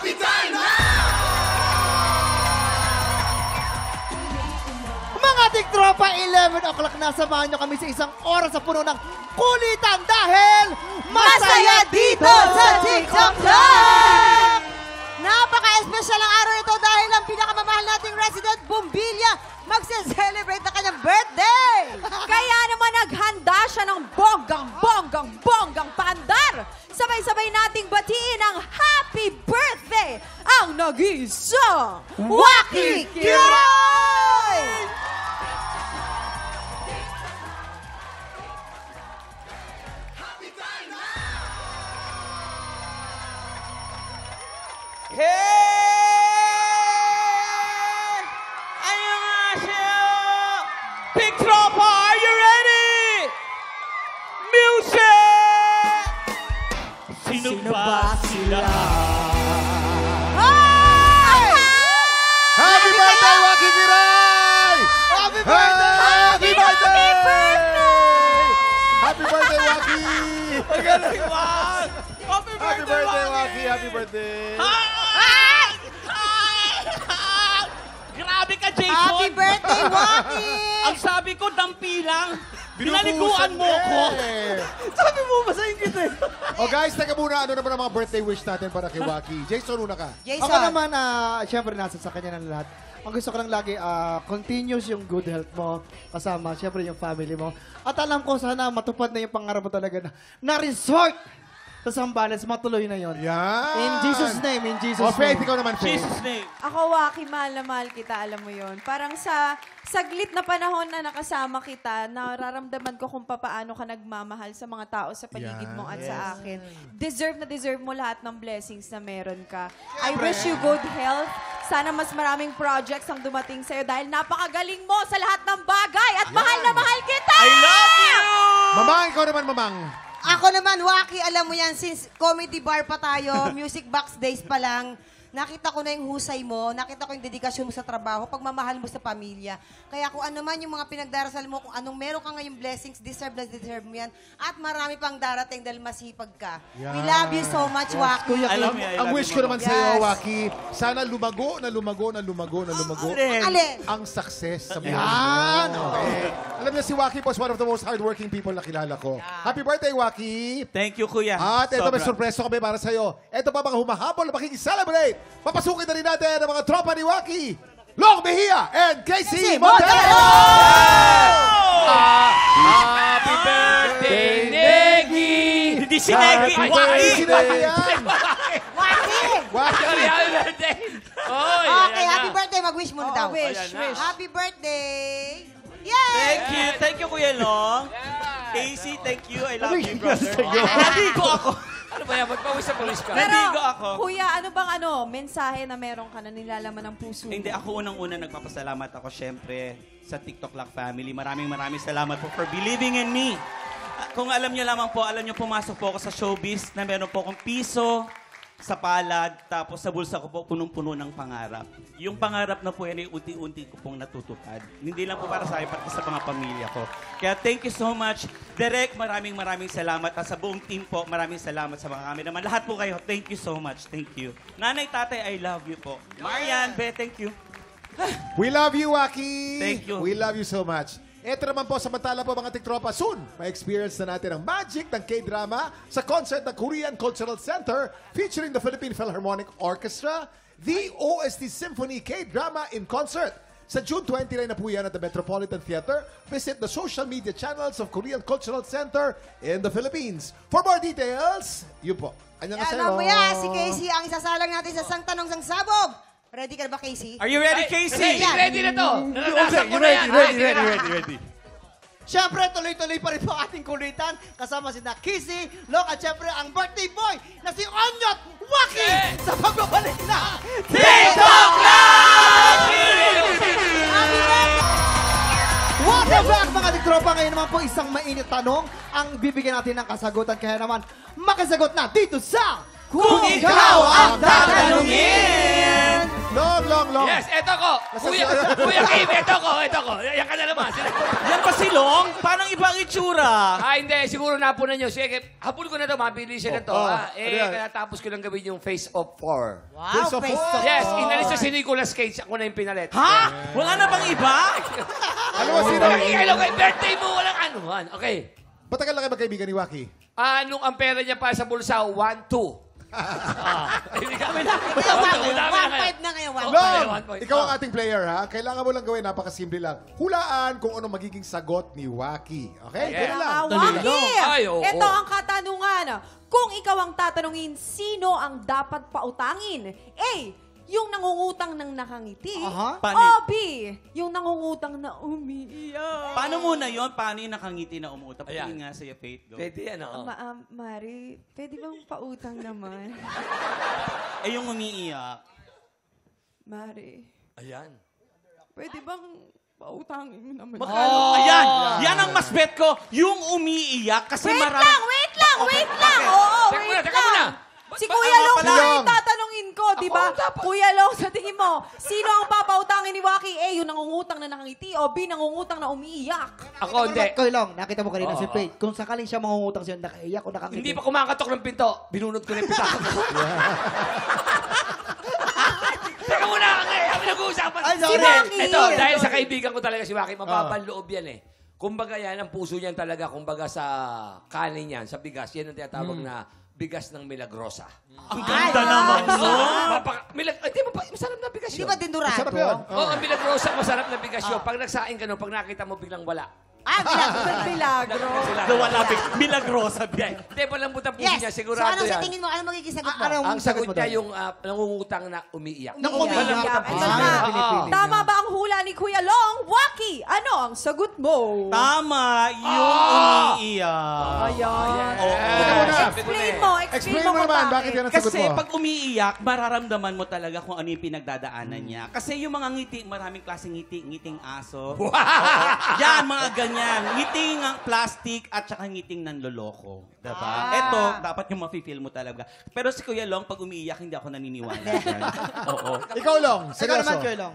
Happy time na! Mga tiktropa, 11 o'clock na. Samahan nyo kami sa isang oras sa puno ng kulitan dahil masaya dito sa TikTok Live! Napaka-espesyal ang araw ito dahil ang pinakamamahal nating resident, Bumbilya, magse-celebrate na kanyang birthday! Kaya naman naghanda siya ng bonggang paandar! Sabay-sabay nating batiin ang happy birthday ang nag-iisang Waki Kiroy! Hey! 안녕하세요! Big Tropa, are you ready? Music! Sino ba sila? Happy birthday, Waki Kiroy! Happy birthday! Happy birthday! Happy birthday, Waki! Magaling, Wak! Happy Happy birthday, Waki! Happy birthday! Grabe ka, Jason! Happy birthday, Waki! Ang sabi ko, dampi lang. Binaliguan mo ko. Sabi mo, masayin kita eh. Oh guys, teka muna. Ano naman ang mga birthday wish natin para kay Waki? Jason, una ka. Jason. Ako naman, syempre nasa sa kanya ng lahat. Ang gusto ko lang lagi, continuous yung good health mo, kasama, syempre yung family mo. At alam ko, sana matupad na yung pangarap mo talaga na resort sa Zambales, matuloy na yon. Yan. In Jesus' name, in Jesus' Oh, Faith, name. ikaw naman, Faith. Jesus' name. Ako, Waki, mahal na mahal kita, alam mo yon. Parang sa saglit na panahon na nakasama kita, nararamdaman ko kung paano ka nagmamahal sa mga tao sa paligid mo at sa akin. Deserve mo lahat ng blessings na meron ka. I wish you good health. Sana mas maraming projects ang dumating sa'yo dahil napakagaling mo sa lahat ng bagay at mahal na mahal kita! I love you! Mamang, ikaw naman, Mamang. Ako naman, Waki, alam mo yan, since comedy bar pa tayo, music box days pa lang, nakita ko na yung husay mo, nakita ko yung dedikasyon mo sa trabaho, pagmamahal mo sa pamilya. Kaya kung ano man yung mga pinagdarasal mo, kung anong meron ka ngayong blessings, deserve mo yan. At marami pang darating dahil masipag ka. Yan. We love you so much, Waki. Kuya, I love you, I Ang love wish you, ko naman Mama. sa iyo, Yes. Waki, sana lumago Alin? ang success sa buhay Yan. mo. Okay. Alam niyo, si Waki po is one of the most hardworking people na kilala ko. Happy birthday, Waki! Thank you, Kuya. At ito, may Sobra. surpresa kami para sa iyo. Ito pa mga humahabol na makikiselebrate. Papasukin na rin natin ang mga tropa ni Waki. Long Mejia and Casey Montero! Happy birthday, Negi! Hindi si Negi, Happy Waki! birthday yan! Waki! Waki! Happy birthday! Oy, Okay, happy birthday. Mag-wish muna daw. wish. Happy birthday! Yay! Thank you, Kuya Long. Casey, thank you. I love you, brother. Naligo ako. Ano ba yan? Magpawis ka. Naligo ako. Kuya, ano bang mensahe na meron ka na nilalaman ng puso mo? Hindi, ako unang-una nagpapasalamat ako syempre sa TikTok Lock family. Maraming salamat po for believing in me. Kung alam niyo lamang po, pumasok po ako sa showbiz na meron po akong piso sa palad, tapos sa bulsa ko po punong-puno ng pangarap. Yung pangarap na po yan ay unti-unti ko pong natutupad. Hindi lang po para sa akin, pati sa mga pamilya ko. Kaya thank you so much. Direk, maraming salamat. At sa buong team po, maraming salamat sa mga kami naman. Lahat po kayo, thank you so much. Thank you. Nanay, tatay, I love you po. Marian, Be, thank you. We love you, Waki! Thank you. We love you so much. Ito naman po, samantala po mga tiktropa, soon, ma-experience na natin ang magic ng K-drama sa concert ng Korean Cultural Center featuring the Philippine Philharmonic Orchestra, the OST Symphony K-drama in concert. Sa June 29 na po yan at the Metropolitan Theater. Visit the social media channels of Korean Cultural Center in the Philippines. For more details, yun po. Annyeonghaseyo. Yan, mamaya, si Casey ang isasalang natin sa Sang Tanong Sang Sabog. Ready ka na ba, Casey? Are you ready, Casey? Ready na to. Naranasan ko na yan. Ready. Siyempre, tuloy-tuloy pa rin po ating kulitan. Kasama si Casey, Long, at siyempre ang birthday boy na si Onyot Waki sa pagbabalik na TikTok Live! Happy birthday! Welcome back mga tiktropa. Ngayon naman po isang mainit tanong ang bibigyan natin ng kasagutan. Kaya naman, makasagot na dito sa Kung ikaw ang tatanungin! Long. Yes. Yes, eto ko. Kuya Kim, eto ko. Yan ka na naman. Yan ba si Long? Parang ibang itsura. Hindi. Siguro napunan nyo. Sige, habol ko na to. Mabilis na to. Ano yan? Kaya tapos ko lang gawin yung Face of 4. Wow, Face of face four. off. Yes, inalis na si Nicolas Cage. Ako na yung pinalit. Ha? Wala na bang iba? Ano ba sino? Nakikailan ko yung birthday mo. Walang anuhan. Okay. Patagal na kayo magkaibigan ni Waki? Nung ang pera niya pa sa bulsa, 1-2. Hindi kami na. Kaya 1-5 na kayo, 1-5. Long, one point. ikaw ang ating player, ha? Kailangan mo lang gawin, napakasimple lang. Hulaan kung ano magiging sagot ni Waki. Okay? Yeah. Ganun lang. Waki! Ay, oo. Ito ang katanungan. Kung ikaw ang tatanungin, sino ang dapat pautangin? A. Yung nangungutang ng nakangiti. Aha. O B. Yung nangungutang na umiiyak. Paano muna yon? Paano yung nakangiti na umuutap? Ayan. Pagin nga sa'yo, Faith. Go. Pwede yan, oo. Mari, pwede bang pautang naman? Eh, yung umiiyak. Mari, Ayan. pwede bang pautangin mo naman? Ayan! Yan ang mas bet ko. Yung umiiyak kasi Wait marami... lang! Oo, Teka wait muna, lang! teka muna. Si Kuya Long pala. na yung tatanungin ko, di ba? Ako dapat. Kuya Long, sa tingin mo, sino ang papautangin ni Waki? A, yung nangungutang na nakangiti o B, nangungutang na umiiyak? Ako, hindi. Koy Long, nakita mo kanina Oo. si Faith. Kung sakaling siya mangungutang sa'yo, nakaiyak o nakangiti. Hindi pa kumakatok ng pinto. Binunod ko na yung pitaka ko. Teka muna, kami nag-uusapan. Ay, sorry. Si Waki. Ito, dahil sa kaibigan ko talaga si Waki, mapapanloob yan eh. Kumbaga yan, ang puso niyan talaga, kumbaga sa kanin yan, sa bigas, yan ang tinatawag na bigas ng milagrosa. Ang ganda naman nun. Di ba pa, masarap na bigas Di yun? ba dinurado? Sarap yun. Oo, ang milagrosa, masarap na bigas yun. Pag nagsaing ka nun, pag nakita mo biglang wala. Milagro. Nawala, milagrosa. Hindi, palambutan puso Yes. niya, So sigurado ano sa yan. tingin mo? Ano magiging sagot mo? Anong Ang sagot mo niya doon? yung nangungutang na umiiyak. Nang umiiyak. Ito Ah, na. pinipili niya. Tama ba ang hula ni Kuya Long? Waki, ano ang sagot mo? Tama, yung umiiyak. Ayan. Teka muna. Explain mo Explain mo kung naman, bakit yan ang sagot Kasi mo? pag umiiyak, mararamdaman mo talaga kung ano yung pinagdadaanan niya. Kasi yung mga ngiti, maraming klaseng ngiti. Ngiting aso. Yan, mga ganyan. Ngiting ang plastic at saka ngiting nanloloko. Diba? Ito, dapat yung mafe-feel mo talaga. Pero si Kuya Long, pag umiiyak, hindi ako naniniwala. dyan. Oo. Ikaw, Long. Ikaw Seryoso. naman, Koy Long.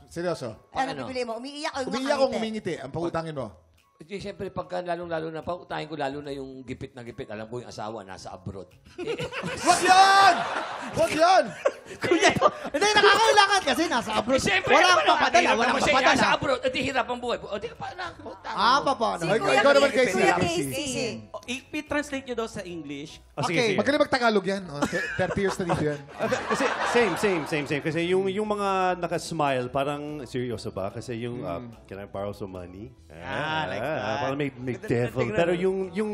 Seryoso. Ano pipili mo? Umiiyak o Umiiyak kung umingiti. Ang pangutangin mo. Hindi, siyempre, pagka lalong-lalo na, pautahin ko lalo na yung gipit na gipit. Alam ko yung asawa, nasa abroad. Wag yan! Wag yan! Hindi, nakakailangan kasi nasa abroad. Siyempre, Walang naman, papadala, hirap walang naman siya papadala. sa abroad. At di hirap ang buhay. O, di ka pa na. Paano? Si Ay, Kuya ikaw naman, Casey. Casey. Kuya Casey. Casey. I-translate nyo daw sa English. Okay. Magaling mag-Tagalog yan. 30 years na dito yan. Kasi same. Kasi yung mga naka-smile, parang seryoso ba? Kasi yung, can I borrow some money? Like that. Parang may devil. tignan Pero mo. yung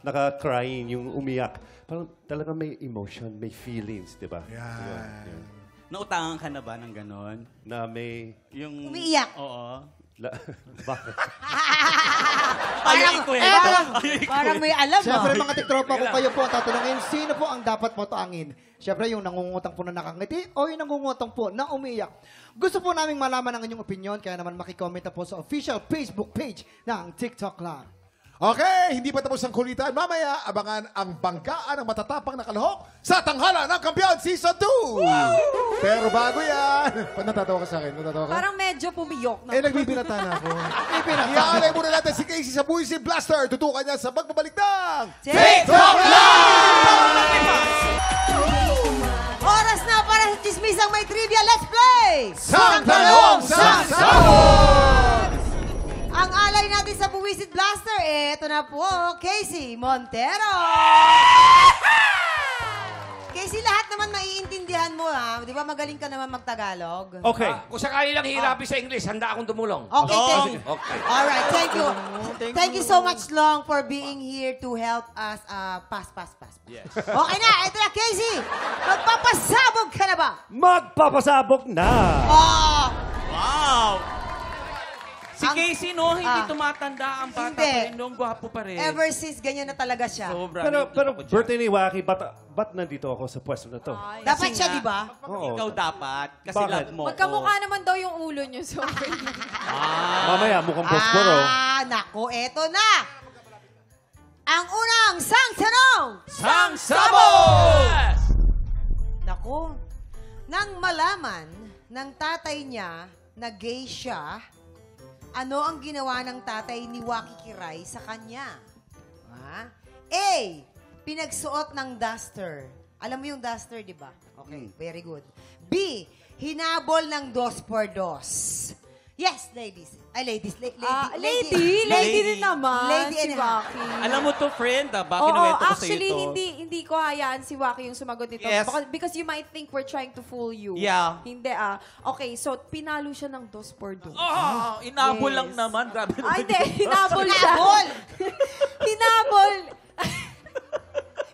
naka-crying, yung umiyak, parang talaga may emotion, may feelings, di ba? Yan. Nautangan ka na ba ng ganon? Na may... Yung... Umiiyak. Oo. Bakit? Ayaw ikwento. Parang may alam Siyempre, ah. mga tiktropa, kung kayo po ang tatanungin, sino po ang dapat pautangin? Siyempre, yung nangungutang po na nakangiti o yung nangungutang po na umiiyak. Gusto po naming malaman ang inyong opinion, kaya naman makicomment na po sa official Facebook page ng TikTok Lang. Okay, hindi pa tapos ang kulitan. Mamaya, abangan ang banggaan ng matatapang na kalahok sa Tanghala ng Kampiyon Season 2! Pero bago yan, natatawa ka sa akin? Natatawa ka? Parang medyo pumiyok na. Nagbibinata na ako. Iaalay muna natin si Casey sa Buwisit Blaster. Tutukan niya sa pagbabalik ng TikTok Oras na para sa chismisang may trivia. Let's play! Sang Tanong Sang Sabon! Ang alay natin sa Buwisit Blaster, eto na po, Casey Montero. Casey, lahat naman maiintindihan mo, ha? Di ba magaling ka naman magtagalog? Okay. Kung sakali lang hirapin sa English, handa akong tumulong. Okay, thank you. Okay. Alright, thank you. Thank you so much, Long, for being here to help us pass. Yes. Okay na, ito na, Casey. Magpapasabog ka na ba? Magpapasabog na! Oh! Wow! Si Ang- Casey, no, hindi tumatanda ang bata Hindi. pa rin, no, gwapo pa rin. Ever since, ganyan na talaga siya. Sobra. Pero birthday ni Waki, ba't nandito ako sa pwesto na to? Dapat siya, di ba? Oo. Ikaw dapat, kasi Bakit? love mo. Magkamukha naman daw yung ulo niyo. So, Mamaya, mukhang posporo. Nako, eto na. Ang unang sang tanong. Sang Sabon! Nako, Nang malaman ng tatay niya na gay siya, ano ang ginawa ng tatay ni Waki Kiray sa kanya? A. Pinagsuot ng duster. Alam mo yung duster, di ba? Okay, very good. B. Hinabol ng 2x2. Yes, ladies. Ay, ladies. Lady din naman, Lady si and a half. Waki. Alam mo to, friend, ba? Oo, Kinuwento ko sa'yo actually, to. hindi ko hayaan si Waki yung sumagot nito. Yes. Because you might think we're trying to fool you. Yeah. Hindi Okay, so pinalo siya ng 2x2. Inabol Yes. lang naman. Grabe Ay, naman hindi. yun. Hinabol siya. Hinabol.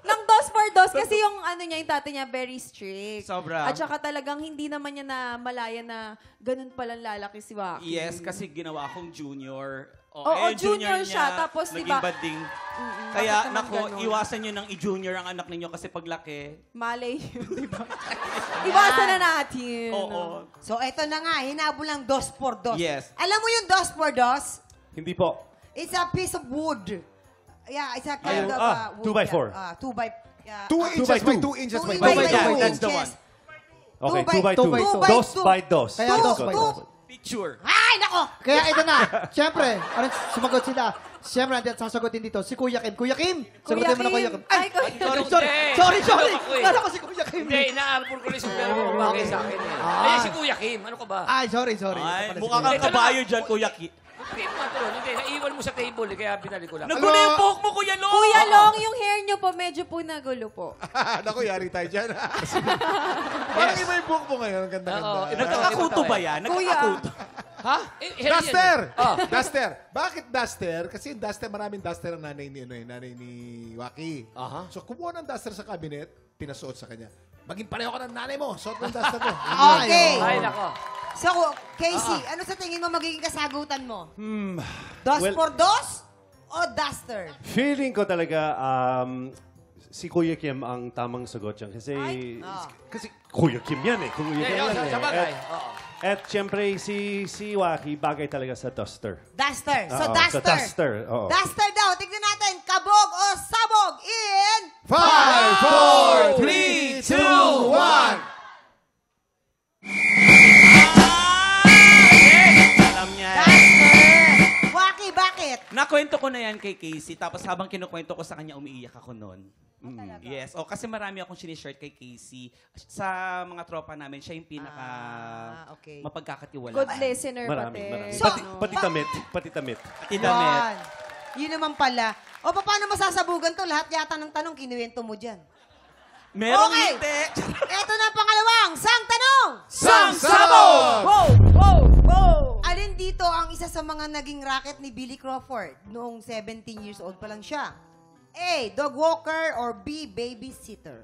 Ng 2x2 kasi yung yung tatay niya very strict. Sobra. At saka talagang hindi naman niya na malaya na ganun palang lalaki si Waki. Yes, kasi ginawa akong junior. Oo, yung junior siya, niya, tapos naging diba- bading. bakit Kaya, naman nako, ganun? iwasan nyo ng i-junior ang anak ninyo kasi paglaki. Malay yun, diba? Iwasan na natin. Oo. So, eto na nga. Hinabol ng 2x2. Yes. Alam mo yung 2x2? Hindi po. It's a piece of wood. Yeah, it's a kind Ayun, of wood. 2x4. 2 by... 2 inches by 2 inches by 2 by inches. two That's the inches. one. Okay, 2 by 2x2. 2 by 2. Dos by dos. Kaya dos by dos. Picture. Ay, nako! Kaya ito na. Siyempre, parang sumagot sila. Siyempre, natin sasagutin dito. Si Kuya Kim. Kuya Kim! Sagutin mo na Kuya Kim. Ay, Kuya Sorry, Kim. sorry. Hindi. Sorry, sorry. Joke ako eh. Kala ko si Kuya Kim. Hindi, inaabol ko rin pero bakit sa akin eh. Ay, si Kuya Kim, ano ka ba? Ay, sorry, sorry. Ay, Ito pala si mukha Kuya kang Kim. kabayo dyan, Kuya Ki. Hindi, matulog. Hindi, naiwan mo sa table eh, kaya binalik ko lang. Nagulo yung buhok mo, Kuya Long! Kuya Long, yung hair niyo po, medyo po nagulo po. Naku, yari tayo dyan. Parang iba yung buhok mo ngayon. Ang ganda-ganda. Oo, Nagkakakuto ba yan? Nagkakakuto. Ha? Hair yan Duster! eh. Oh. Duster! Bakit duster? Kasi yung duster, maraming duster ang nanay ni Waki. Aha. So, kumuha ng duster sa cabinet, pinasuot sa kanya. Maging pareho ka ng nanay mo. Suot mo yung duster mo. Okay. Ay, nako. So, Casey, ano sa tingin mo magiging kasagutan mo? Well- 2x2 o duster? Feeling ko talaga si Kuya Kim ang tamang sagot dyan. Kasi, kasi Kuya Kim yan eh. Kuya Kim Yeah, yan sa eh. bagay. Oo. At syempre, si Waki bagay talaga sa duster. Duster. So, Oo, duster. Sa duster, oo. Duster daw. Tignan natin. Kabog o sabog in... 5, 4, 3, 2, 1. Alam niya. Duster. Waki, bakit? Nakwento ko na yan kay Casey, tapos habang kinukwento ko sa kanya, umiiyak ako noon. Yes. Kasi marami akong sinishare kay Casey. Sa mga tropa namin, siya yung pinaka okay. mapagkakatiwala. Good listener Marami. pati. So, Pati tamit. Pati tamit. Tinamet. Yan. Yun naman pala. O, paano masasabugan to? Lahat yata ng tanong, kinuwento mo dyan. Meron Okay. hindi. Ito na ang pangalawang sang tanong. Sang sabog! Alin dito ang isa sa mga naging racket ni Billy Crawford noong 17 years old pa lang siya? A. Dog walker or B. Babysitter?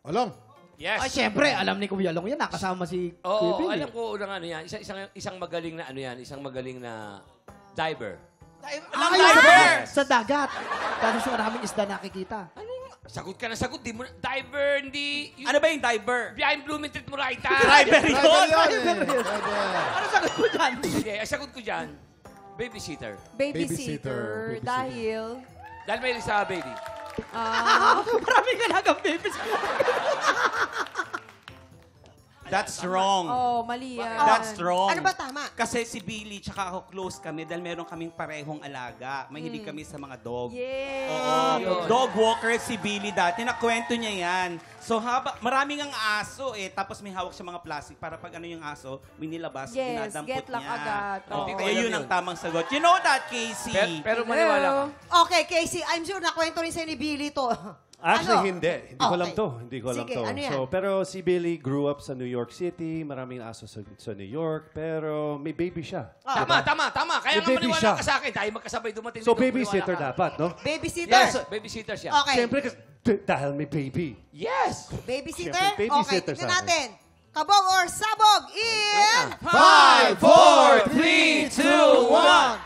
Olong. Yes. Ay, siyempre, alam ni Kuya Long yan. Nakasama si Kuya Oo, Billy. alam ko unang ano yan. Isang magaling na ano yan. Isang magaling na diver. Diver! Sa dagat. Tapos maraming isda nakikita. Ano yung... Sagot ka na sagot. Di mo na... Diver, hindi... Ano ba yung diver? Behind Blooming Street mo right Driver Driver yun! yun eh. Driver. Ano sagot ko dyan? Sige, ang sagot ko dyan, babysitter. Babysitter. Babysitter. Dahil, Dahil may sa baby. Maraming kalagang babies. That's wrong. mali yan. That's wrong. Ano ba tama? Kasi si Billy tsaka ako close kami dahil meron kaming parehong alaga. Mahilig kami sa mga dog. Yeah. Oo. Dog walker si Billy dati. Nakwento niya yan. So maraming ang aso eh. Tapos may hawak siya mga plastic para pag ano yung aso, may nilabas, Yes, dinadampot get luck niya. agad. Oo, Oo. kaya yun ang tamang sagot. You know that, Casey? Pero maniwala ka. Okay, Casey, I'm sure nakwento rin sa'yo ni Billy to. Actually, Ano? hindi. Hindi ko Okay. alam to. Hindi ko alam Sige, to. ano yan? So, pero si Billy grew up sa New York City. Maraming aso sa New York. Pero may baby siya. Tama. Kaya May nga baby maniwala siya. ka sa akin. Tayo magkasabay dumating So, dito, babysitter maniwala ka. dapat, no? Babysitter? Yes, babysitter siya. Okay. Siyempre, dahil may baby. Yes! Babysitter? Siyempre, babysitter Okay, sa tignan natin. Kabog or sabog in... 5, 4, 3, 2, 1.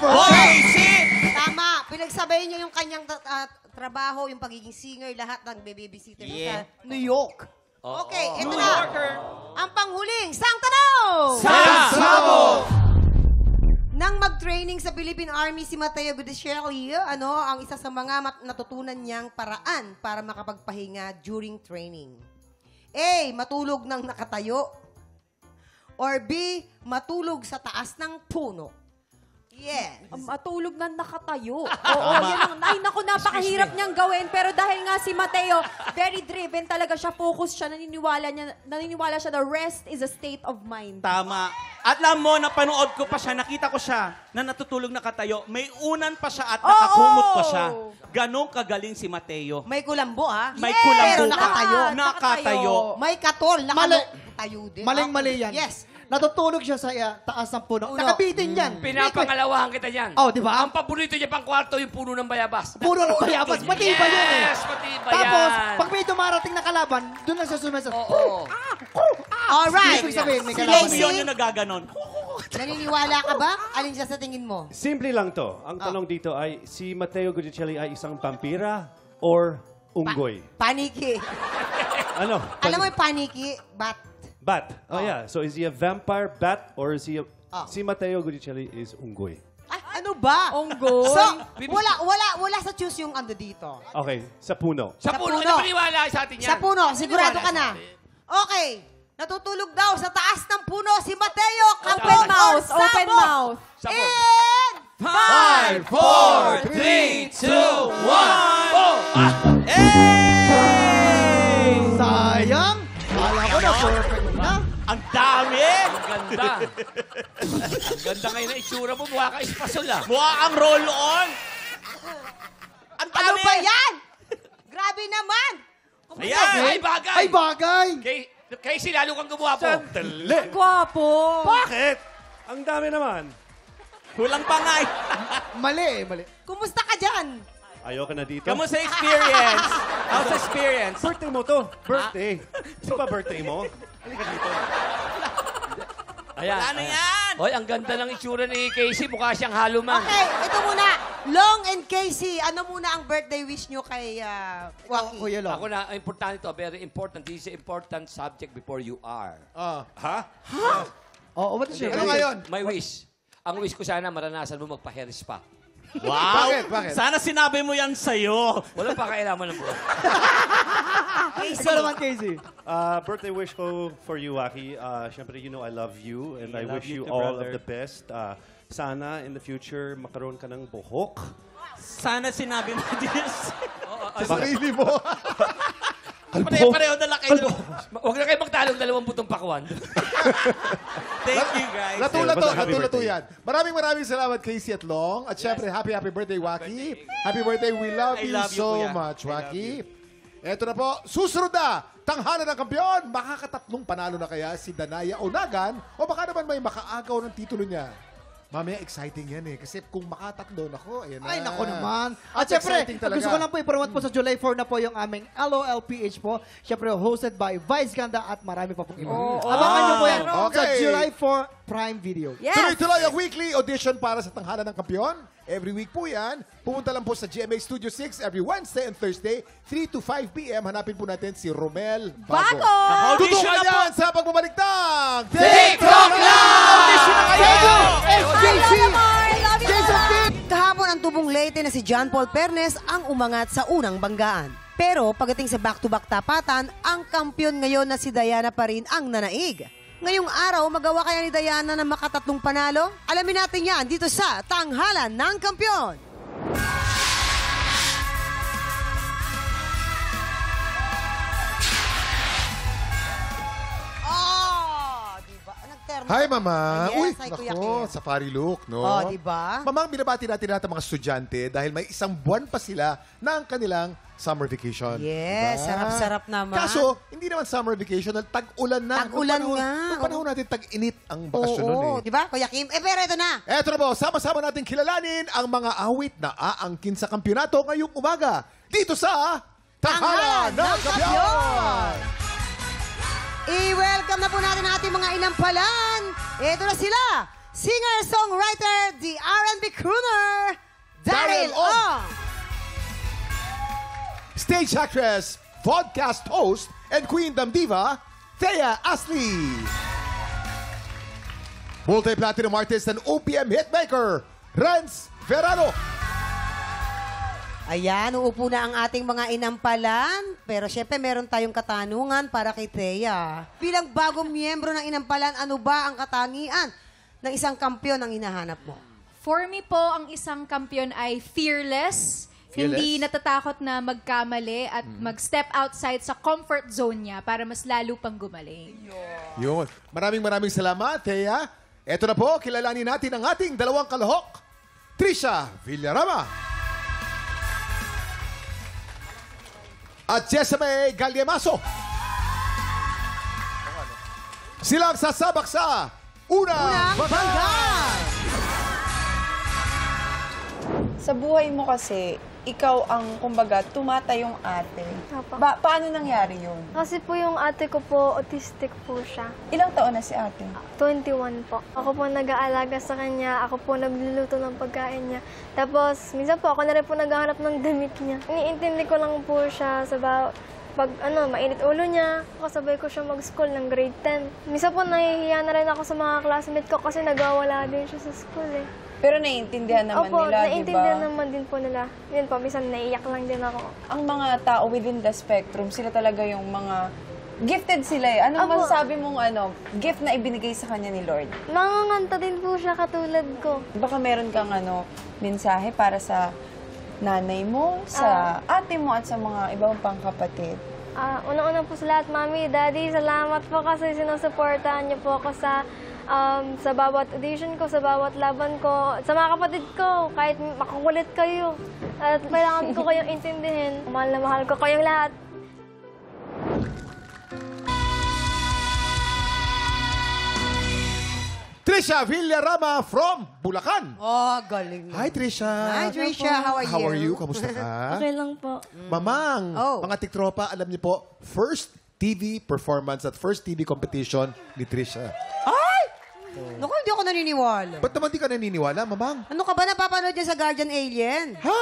Casey! Tama. Pinagsabayin niya yung kanyang trabaho, yung pagiging singer, lahat ng babysitter Yeah. sa New York. Oo. Okay, ito na. Ang panghuling sang tanong! Sang sabog! Nang mag-training sa Philippine Army si Mateo Gutierrez, ang isa sa mga natutunan niyang paraan para makapagpahinga during training? A. Matulog ng nakatayo. Or B. Matulog sa taas ng puno. Yes. Matulog na nakatayo. Oo, yun ang, ay naku, napakahirap niyang gawin. Pero dahil nga si Mateo, very driven talaga siya, focus siya, naniniwala siya na rest is a state of mind. Tama. At alam mo, napanood ko pa siya, nakita ko siya na natutulog nakatayo. May unan pa siya at nakakumot pa siya. Ganong kagaling si Mateo. May kulambo, ha? May kulambo Pero pa. nakatayo. Nakatayo. May katol. Tayo din. Maling-mali yan. Yes. Natutulog siya sa taas ng puno. Nakabitin yan. Pinapangalawahan kita yan. Oh, di ba? Ang paborito niya pang kwarto, yung puno ng bayabas. Puno ng bayabas. Matibay yan eh. Yes, matibay Tapos, yan. pag may dumarating na kalaban, doon lang siya sumesa. Oo. Alright. Ibig sabihin, may Si kalaban. Leon yung nagaganon. Naniniwala ka ba? Alin siya sa tingin mo? Simple lang to. Ang tanong dito ay, si Mateo Gutierrez ay isang vampira or unggoy? Paniki. Ano? Alam mo yung paniki? Bat. Bat. Oh, yeah. So is he a vampire, bat, or is he a... Si Mateo Gutierrez is unggoy. Ay, ano ba? Unggoy? So, wala sa choose yung dito. Okay, sa puno. Sa puno. Ano paniwala sa atin yan? Sa puno, sigurado ka na. Okay. Natutulog daw sa taas ng puno si Mateo. Open mouth, open mouth. Sabog. And 5, 4, 3, 2, 1. Hey! Sayang. Kala ko na perfect na. Ang dami! Ang ganda. Ang ganda ngayon na itsura mo. Mukha ka espasol ah. Mukha kang roll-on! Ang dami! ano ba yan? Grabe naman. Ayan! Ay, bagay. Ay, bagay. Kay lalo kang gumawa po. Gwapo. Bakit? Ang dami naman. Kulang pa nga eh. Mali. Kumusta ka dyan? Ayoko na dito. Kamusta experience? How's experience? Birthday mo to. Birthday. Di ba birthday mo? Halika dito. Ayan. Wala na yan! Hoy, ang ganda ng itsura ni Casey. Mukha siyang haluman. Okay, ito muna. Long and Casey, ano muna ang birthday wish nyo kay Waki? Kuya Long. Ako na, importante to. Very important. This is an important subject before you are. Ha? Oo, what is your Ano ngayon? My wish. Ang wish ko sana maranasan mo magpa-hair spa. Wow! Bakit? Sana sinabi mo yan sa'yo. Walang pakailaman ng buwan. Ikaw naman, Casey. Birthday wish ko for you, Waki. Siyempre, you know I love you and I love wish you you too, all brother. of the best. Sana in the future magkaroon ka ng buhok. Sana sinabi mo this. Sa sarili mo. Pare-pareho na laki. Huwag na kayo magtalong dalawang butong pakwan. Thank you, guys. Natulato yan. Maraming salamat, Casey at Long. At syempre, happy birthday, Waki. Happy birthday. We love I you love you, so kuya. much, I love Waki. Eto na po, susunod na. Tanghalan ng kampiyon. Makakatatlong panalo na kaya si Danaya Onagan o baka naman may makaagaw ng titulo niya. Mamaya, exciting yan eh. Kasi kung makatatlo, nako, ayan na. Ay, nako naman. At At syempre, exciting talaga. gusto ko lang po i-promote po sa July 4 na po yung aming LOLPH po. Syempre, hosted by Vice Ganda at marami pa pong iba. Abangan nyo po yan sa Okay. July 4 Prime Video. Yes. Tuloy-tuloy ang weekly audition para sa Tanghalan ng Kampiyon. Every week po yan. Pumunta lang po sa GMA Studio 6 every Wednesday and Thursday, 3 to 5 p.m. Hanapin po natin si Romel Bago. Bago! Audition Tutukan na po! yan sa pagbabalik ng TikTok Live! Audition na kayo! Kahapon ang tubong Leyte na si John Paul Pernes ang umangat sa unang banggaan. Pero pagdating sa back-to-back tapatan, ang kampiyon ngayon na si Diana pa rin ang nanaig. Ngayong araw, magawa kaya ni Diana na makatatlong panalo? Alamin natin yan dito sa Tanghalan ng Kampiyon. Diba? Nagterno. Hi, Mama. Yes, Uy, hi, Kuya nako, Kim. safari look, no? Oh, diba? Mama, binabati natin natin mga estudyante dahil may isang buwan pa sila ng kanilang summer vacation. Yes, Diba? sarap-sarap naman. Kaso, hindi naman summer vacation, tag-ulan na. Tag-ulan Nung panahon- nga. Nung panahon natin, tag-init ang bakasyon nun Oo, eh. di ba? Kuya Kim, pero ito na. Eto na po, sama-sama natin kilalanin ang mga awit na aangkin sa kampyonato ngayong umaga. Dito sa Tanghalan ng Kampiyon! I-welcome na po natin ang ating mga inampalan. Ito na sila, singer-songwriter, the R&B crooner, Daryl Daryl Ong. Ong. Stage actress, podcast host, and Queen Diva, Thea Ashley. multi-platinum artist and OPM hitmaker, Renz Verano. Ayan, uupo na ang ating mga inampalan. Pero syempre, meron tayong katanungan para kay Thea. Bilang bagong miyembro ng inampalan, ano ba ang katangian ng isang kampyon ang hinahanap mo? For me po, ang isang kampiyon ay fearless. Hindi natatakot na magkamali at mag-step outside sa comfort zone niya para mas lalo pang gumaling. Yun. Maraming salamat, Thea. Eto na po, kilalanin natin ang ating dalawang kalahok. Trisha Villarama at Jessame Galyamaso. Silang sasabak sa Unang Banggaan! Sa buhay mo kasi, ikaw ang, kumbaga, tumatayong ate. Opo. Paano nangyari yun? Kasi po yung ate ko po, autistic po siya. Ilang taon na si ate? 21 po. Ako po nag-aalaga sa kanya, ako po nagluluto ng pagkain niya. Tapos, minsan po, ako na rin po naghahanap ng damit niya. Iniintindi ko lang po siya sa pag mainit ulo niya, kasabay ko siya mag-school ng grade 10. Minsan po, nahihiya na rin ako sa mga classmate ko kasi nagawala din siya sa school eh. Pero naiintindihan naman Opo, nila, di ba? naiintindihan naman din po nila. Yun po, minsan naiiyak lang din ako. Ang mga tao within the spectrum, sila talaga yung mga gifted sila eh. Ano Opo. masasabi mong gift na ibinigay sa kanya ni Lord? Manganganta din po siya katulad ko. Baka meron kang mensahe para sa nanay mo, sa ate mo at sa mga ibang pang kapatid. Una-una po sa lahat, Mami, Daddy, salamat po kasi sinusuportahan niyo po ako sa bawat audition ko, sa bawat laban ko, sa mga kapatid ko, kahit makukulit kayo. At kailangan ko kayong intindihin. Mahal na mahal ko kayong lahat. Trisha Villarama from Bulacan. Oh, galing. Hi, Trisha. Hi, Trisha. How are you? How are you? Kamusta ka? Okay lang po. Mamang, Oh. mga tiktropa, alam niyo po, first TV performance at first TV competition ni Trisha. Ay! Naku, hindi ako naniniwala. Ba't naman di ka naniniwala, Mamang? Ano ka ba napapanood niya sa Guardian Alien? Ha?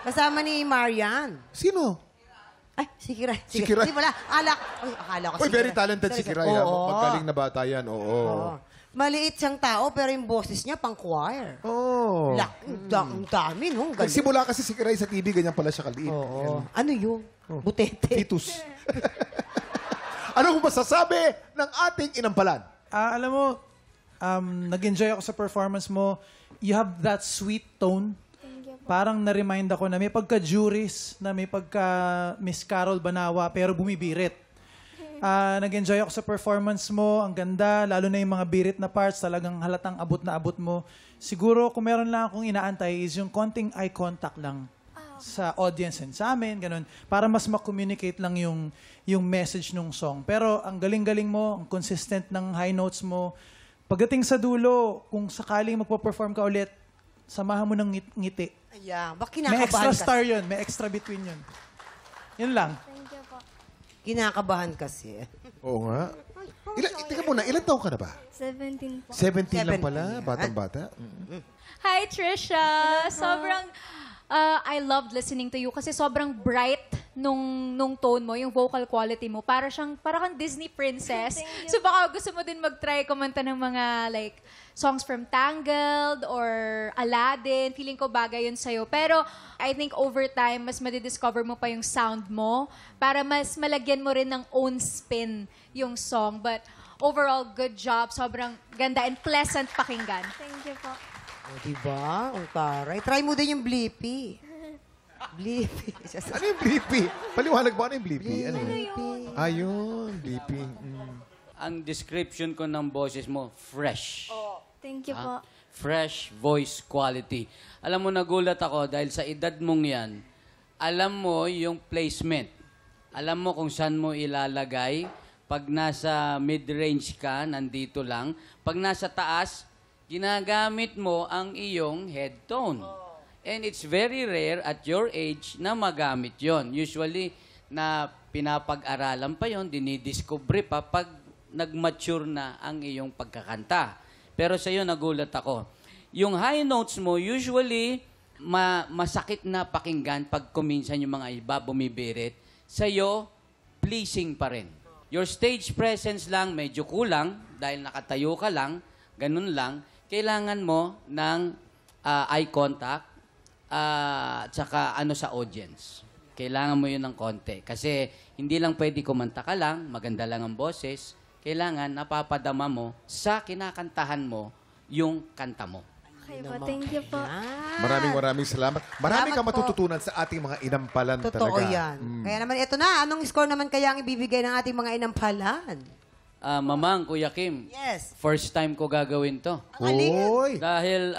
Kasama ni Marian. Sino? Ay, si Kiray. Si Kiray. Hindi pala. Akala ko Uy, very talented si Kiray. Oo. Magaling na bata yan. Oo. Oo. Maliit siyang tao, pero yung boses niya pang choir. Oh. Ang dami, no? Galing. Nagsimula kasi si Kiray sa TV, ganyan pala siya kaliit. Oo. Ano yun? Butete. Titus. Anong masasabi ng ating inampalan? Alam mo, nag-enjoy ako sa performance mo. You have that sweet tone. Parang na-remind ako na may pagka-Juris, na may pagka-Miss Carol Banawa, pero bumibirit. Nag-enjoy ako sa performance mo. Ang ganda, lalo na yung mga birit na parts, talagang halatang abot na abot mo. Siguro, kung meron lang akong inaantay is yung konting eye contact lang sa audience and sa amin, ganun, para mas ma-communicate lang yung message ng song. Pero ang galing-galing mo, ang consistent ng high notes mo. Pagdating sa dulo, kung sakaling magpo-perform ka ulit, samahan mo ng ngiti. Ayan. Bak May extra kinakabahan star yun, may extra between yun. Yun lang. Thank you po. Kinakabahan kasi. Oo nga. Teka muna, ilan taong ka na ba? 17 po. 17 lang pala, batang-bata. Hi, Trisha! Sobrang, I loved listening to you kasi sobrang bright nung tone mo, yung vocal quality mo. Para kang Disney princess. So baka gusto mo din mag-try kumanta ng mga like songs from Tangled or Aladdin. Feeling ko bagay yun sa'yo. Pero I think over time, mas madidiscover mo pa yung sound mo para mas malagyan mo rin ng own spin yung song. But overall, good job. Sobrang ganda and pleasant pakinggan. Thank you po. O, diba? Ang taray. Try mo din yung Blippi. Blippi. Ano yung Blippi? Paliwanag mo, ano yung Blippi? Ano yun? Blippi. Ayun, Blippi. Ang description ko ng boses mo, fresh. Thank you po. Fresh voice quality. Alam mo, nagulat ako dahil sa edad mong yan, alam mo yung placement. Alam mo kung saan mo ilalagay. Pag nasa mid-range ka, nandito lang. Pag nasa taas, ginagamit mo ang iyong head tone. And it's very rare at your age na magamit yon. Usually, na pinapag-aralan pa yon, dinidiscover pa pag nag-mature na ang iyong pagkakanta. Pero sa iyo, nagulat ako. Yung high notes mo, usually, masakit na pakinggan pag kuminsan yung mga iba bumibirit. Sa iyo, pleasing pa rin. Your stage presence lang, medyo kulang dahil nakatayo ka lang. ganun lang. Kailangan mo ng eye contact tsaka sa audience. Kailangan mo yun ng konti. Kasi hindi lang pwede kumanta ka lang, maganda lang ang boses. Kailangan napapadama mo sa kinakantahan mo yung kanta mo. Okay po, thank you po. Maraming salamat. Marami Salamat kang po. matututunan sa ating mga inampalan Totoo talaga. yan. Kaya naman, ito na. Anong score naman kaya ang ibibigay ng ating mga inampalan? Mamang, Kuya Kim, Yes. first time ko gagawin to. Oy! Dahil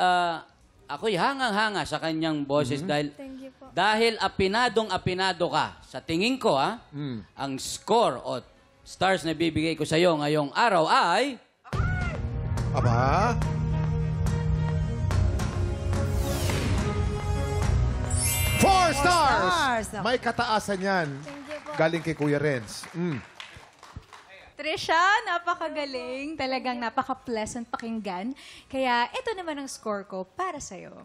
ako'y hangang-hanga sa kanyang boses Thank you po. dahil apinadong-apinado ka. Sa tingin ko, ang score o stars na bibigay ko sa iyo ngayong araw ay... Aba? Four stars! stars. May kataasan yan. Thank you po. Galing kay Kuya Renz. Trisha, napakagaling. Talagang napaka-pleasant pakinggan. Kaya ito naman ang score ko para sa'yo.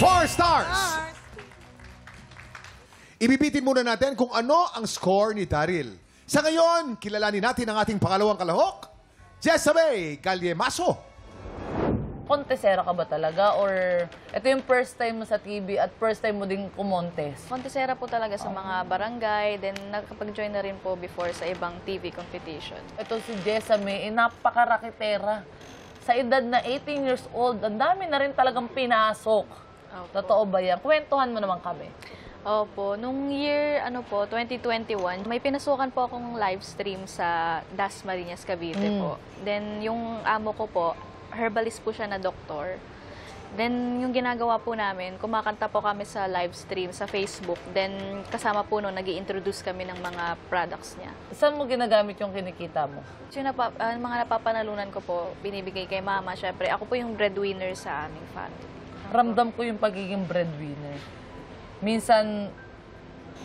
Four stars! Ibibitin muna natin kung ano ang score ni Daryl. Sa ngayon, kilalanin natin ang ating pangalawang kalahok, Jessabay Galyemaso. Kontesera ka ba talaga? Or ito yung first time mo sa TV at first time mo ding kumontes? Kontesera po talaga sa mga barangay, then nakapag-join na rin po before sa ibang TV competition. Ito si Jessamy, napakarakitera. Sa edad na 18 years old, ang dami na rin talagang pinasok. Totoo ba yan? Kwentuhan mo naman kami. Opo, nung year, 2021, may pinasukan po akong live stream sa Dasmariñas, Cavite po. Then, yung amo ko po, herbalist po siya na doktor. Then, yung ginagawa po namin, kumakanta po kami sa live stream sa Facebook. Then, kasama po nung nag-i-introduce kami ng mga products niya. Saan mo ginagamit yung kinikita mo? Yung mga napapanalunan ko po, binibigay kay mama. Siyempre, ako po yung breadwinner sa aming family. Ramdam ko yung pagiging breadwinner. Minsan,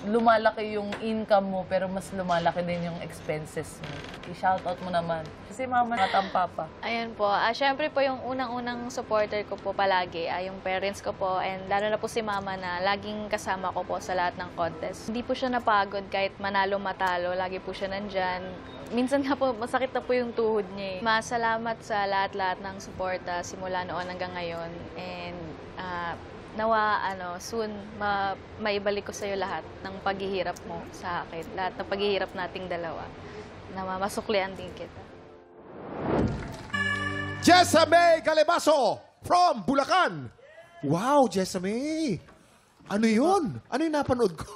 lumalaki yung income mo, pero mas lumalaki din yung expenses mo. I-shoutout mo naman. Kasi mama at ang papa. Ayun po. Siyempre po yung unang-unang supporter ko po palagi, yung parents ko po, and lalo na po si mama na laging kasama ko po sa lahat ng contest. Hindi po siya napagod kahit manalo-matalo. Lagi po siya nandyan. Minsan nga po, masakit na po yung tuhod niya. Masalamat sa lahat-lahat ng suporta simula noon hanggang ngayon. And nawa, soon, maibalik ko sa'yo lahat ng paghihirap mo sa akin. Lahat ng paghihirap nating dalawa. Na masuklian din kita. Jessamy Galyemaso from Bulacan. Wow, Jessamy. Ano yun? Ano yung napanood ko?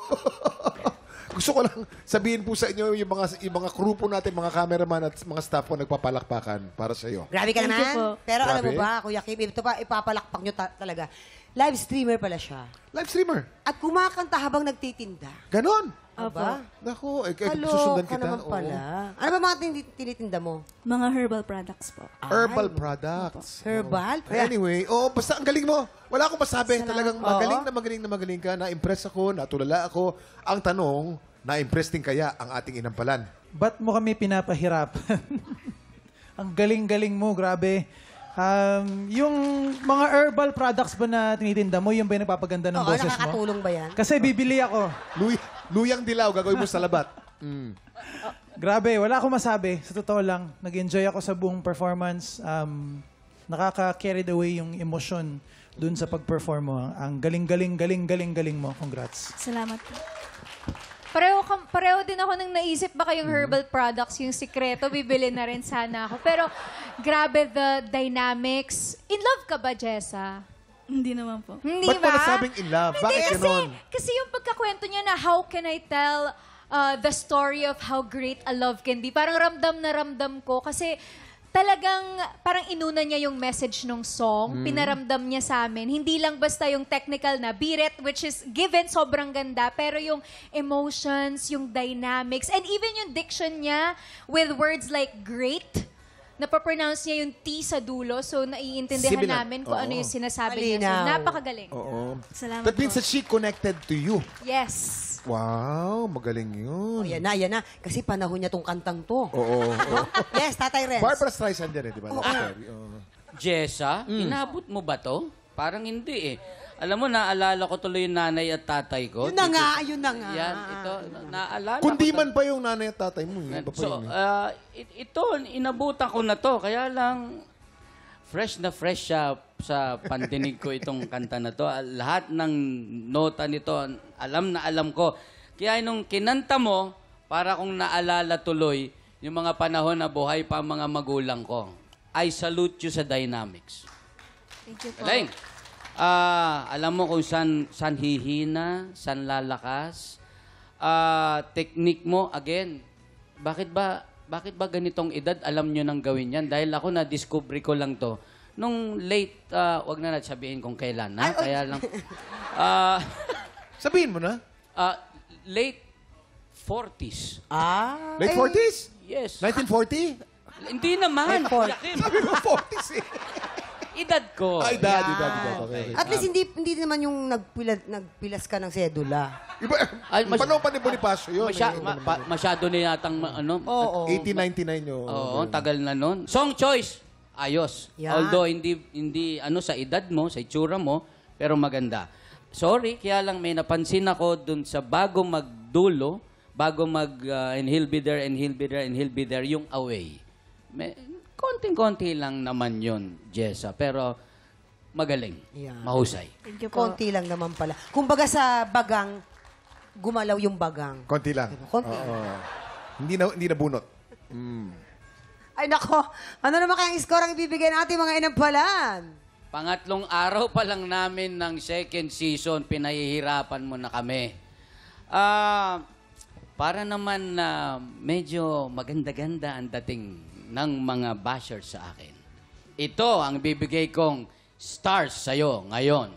Gusto ko lang sabihin po sa inyo yung mga crew po natin, mga cameraman at mga staff po nagpapalakpakan para sa iyo. Grabe ka Thank you naman. po. Pero alam mo Grabe. ba, Kuya Kim, ito pa, ipapalakpak nyo talaga. Live streamer pala siya. Live streamer. At kumakanta habang nagtitinda. Ganon. Aba? Naku, Kaloka susundan kita. naman pala. Ano ba mga tinitinda mo? Mga herbal products po. Herbal products. Herbal? Anyway, basta ang galing mo. Wala akong masabi. Talagang magaling ka. Na-impress ako, natulala ako. Ang tanong, na-impress din kaya ang ating inampalan? Ba't mo kami pinapahirapan? Ang galing-galing mo, grabe. Yung mga herbal products ba na tinitinda mo, yung ba yung nagpapaganda ng boses mo? Nakakatulong ba yan? Kasi bibili ako. Luyang dilaw, gagawin mo sa labat. Grabe, wala akong masabi. Sa totoo lang, nag-enjoy ako sa buong performance. Nakaka-carried away yung emosyon dun sa pag-perform mo. Ang galing mo. Congrats. Salamat po. Pareho din ako nang naisip baka yung herbal products, yung sikreto, bibili na rin sana ako. Pero grabe the dynamics. In love ka ba, Jessa? Hindi naman po. Hindi Ba't ba? mo nasabing in love? Bakit ganon? Kasi yung pagkakwento niya na how can I tell the story of how great a love can be, parang ramdam na ramdam ko. Kasi talagang parang inuna niya yung message ng song, pinaramdam niya sa amin. Hindi lang basta yung technical na beat it, which is given, sobrang ganda, pero yung emotions, yung dynamics, and even yung diction niya with words like great, napapronounce niya yung T sa dulo, so naiintindihan Similar. namin kung ano yung sinasabi niya. So, Malinaw. napakagaling. Oo. Salamat That means po. that she connected to you. Yes. Wow, magaling yun. Yan na. Kasi panahon niya tong kantang to. Oo. Yes, Tatay Renz. Barbara Streisand din di ba? Oo. Jessa, inabot mo ba to? Parang hindi eh. Alam mo, naalala ko tuloy yung nanay at tatay ko. Yun na nga, yun na nga. Yan, ito, naalala Kundi ko. man pa yung nanay at tatay mo. Iba pa So, yun. ito, inabutan ko na to. Kaya lang, fresh na fresh siya sa pandinig ko itong kanta na to. Lahat ng nota nito, alam na alam ko. Kaya nung kinanta mo, para kong naalala tuloy yung mga panahon na buhay pa ang mga magulang ko. I salute you sa dynamics. Thank you po. Galing. Alam mo kung saan hihina, saan lalakas. Technique mo, again, bakit ba ganitong edad alam nyo nang gawin yan? Dahil ako na-discovery ko lang to. Nung late, wag na sabihin kung kailan, ha? Kaya lang. Sabihin mo na. Late 40s. Late 40s? Yes. 1940? Hindi naman. Sabi mo 40s eh. Edad ko. Edad. Okay. At least hindi naman yung nagpilas ka ng sedula. Panahon pa ni Bonifacio yun. Masyado na yatang, 1899 yun. Oo, tagal na nun. Song choice, ayos. Yan. Although hindi sa edad mo, sa itsura mo, pero maganda. Sorry, kaya lang may napansin ako dun sa bago magdulo, bago and he'll be there, and he'll be there, and he'll be there, yung away. Konting-konti lang naman yun, Jessa. Pero magaling. Yeah. Mahusay. Thank you po. Konti lang naman pala. Kumbaga sa bagang, gumalaw yung bagang. Konti lang. Konti. Hindi nabunot. Ay nako, ano naman kayang score ang ibibigay natin mga inampalan? Pangatlong araw pa lang namin ng second season, pinahihirapan mo na kami. Para naman na medyo maganda-ganda ang dating ng mga bashers sa akin. Ito ang bibigay kong stars sa'yo ngayon.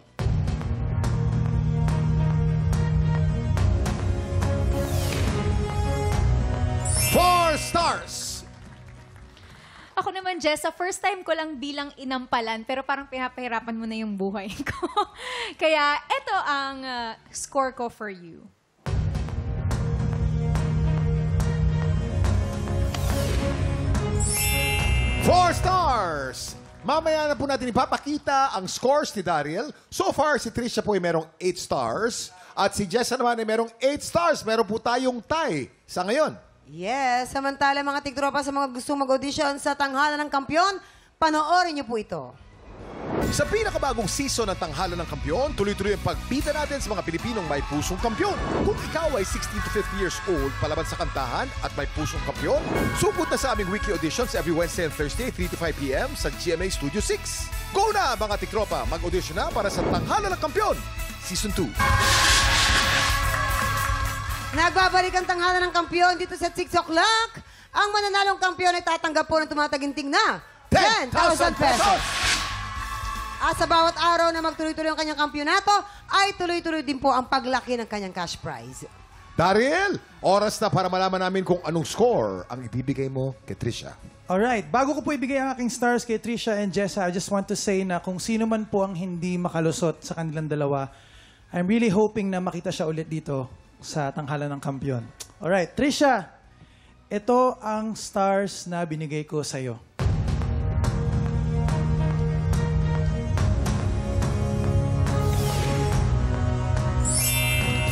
Four stars! Ako naman, Jessa, first time ko lang bilang inampalan, pero parang pinapahirapan mo na yung buhay ko. Kaya, ito ang score ko for you. Four stars! Mamaya na po natin ipapakita ang scores ni Daryl. So far, si Trisha po ay merong 8 stars. At si Jessa naman ay merong 8 stars. Meron po tayong tie sa ngayon. Yes, samantala mga tiktropa sa mga gustong mag-audition sa Tanghalan ng Kampyon, panoorin niyo po ito. Sa pinakabagong season ng Tanghalan ng Kampyon, tuloy-tuloy ang pagbida natin sa mga Pilipinong may pusong kampyon. Kung ikaw ay 16 to 50 years old, palaban sa kantahan at may pusong kampyon, supot na sa aming weekly auditions every Wednesday and Thursday, 3 to 5 p.m. sa GMA Studio 6. Go na mga tiktropa, mag-audition na para sa Tanghalan ng Kampyon, Season 2. Nagbabalik ang Tanghalan ng Kampyon dito sa 6 o'clock. Ang mananalong kampyon ay tatanggap po ng tumataginting na 10,000 pesos. At sa bawat araw na magtuloy-tuloy ang kanyang kampyonato, ay tuloy-tuloy din po ang paglaki ng kanyang cash prize. Daryl, oras na para malaman namin kung anong score ang ibibigay mo kay Trisha. Alright, bago ko po ibigay ang aking stars kay Trisha and Jessa, I just want to say na kung sino man po ang hindi makalusot sa kanilang dalawa, I'm really hoping na makita siya ulit dito sa Tanghalan ng Kampyon. Alright, Trisha, ito ang stars na binigay ko sa'yo.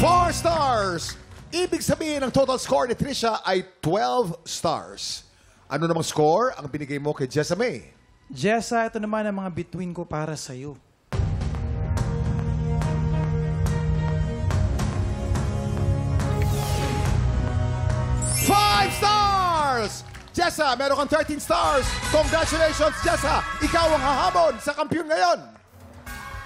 4 stars! Ibig sabihin, ang total score ni Trisha ay 12 stars. Ano namang score ang binigay mo kay Jessa May? Jessa, ito naman ang mga between ko para sa'yo. 5 stars! Jessa, meron kang 13 stars. Congratulations, Jessa! Ikaw ang hahabon sa kampiyon ngayon.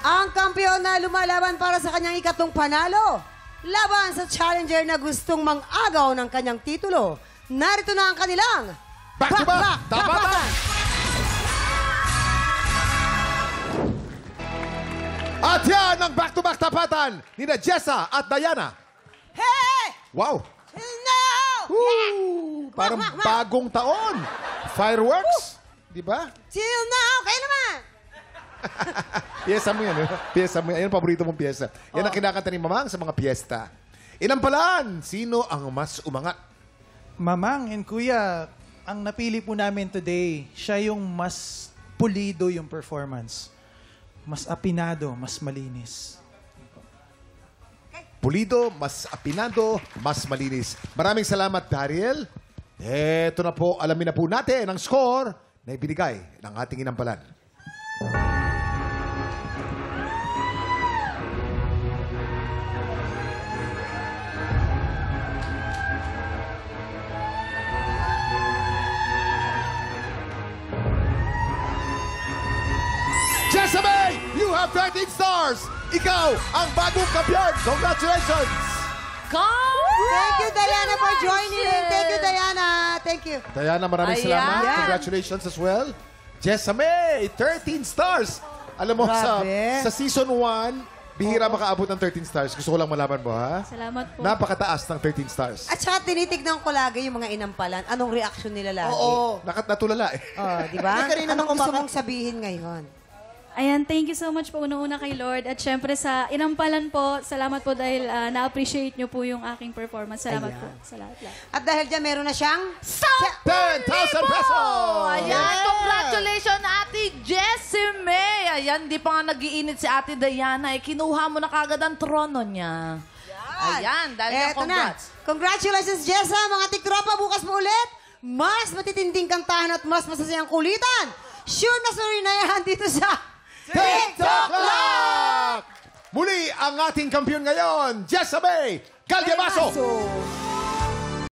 Ang kampiyon na lumalaban para sa kanyang ikatlong panalo. Laban sa challenger na gustong mang-agaw ng kanyang titulo. Narito na ang kanilang Back-to-back tapatan! At yan ang back-to-back tapatan ni na Jessa at Diana. Hey! Wow! No! Woo! Parang bagong taon. Fireworks. Di ba? Till now! Kayo naman! Piyesa mo yan. Piyesa mo yan. Yan ang paborito mong piyesa. Yan ang kinakanta ni Mamang sa mga piyesta. Inampalan, sino ang mas umangat? Mamang and Kuya, ang napili po namin today, siya yung mas pulido yung performance. mas apinado, mas malinis. Pulido, mas apinado, mas malinis. Maraming salamat, Daryl. Eto na po, alamin na po natin ang score na ibinigay ng ating inampalan. Jessamy, you have 13 stars! Ikaw ang bagong kampiyon! Congratulations! Thank you, Diana, for joining in. Thank you, Diana. Thank you. Diana, maraming Ayan. salamat. Congratulations as well. Jessamy, 13 stars! Alam mo, Grabe. sa season 1, bihira makaabot ng 13 stars. Gusto ko lang malaman mo, ha? Salamat po. Napakataas ng 13 stars. At saka tinitignan ko lagi yung mga inampalan. Anong reaction nila lagi? Oo. Natulala eh. Oh, di ba? Kanina Anong nung gusto kumakat- mong sabihin ngayon? Ayan, thank you so much po unang-una kay Lord. At syempre sa inampalan po, salamat po dahil na-appreciate nyo po yung aking performance. Salamat po sa lahat-lahat. At dahil dyan, meron na siyang 10,000 pesos! Ayan, congratulations, Ate Jessamy. Ayan, di pa nga nag-iinit si Ate Diana. Kinuha mo na kagad ang trono niya. Ayan, dahil yung Eto na. congrats. Congratulations, Jessa. Mga tiktropa, bukas mo ulit. Mas matitinding kantahan at mas masasayang kulitan. Sure na sorry na yan dito sa TikTok Lock! Muli ang ating kampiyon ngayon, Jessamy Caldebaso!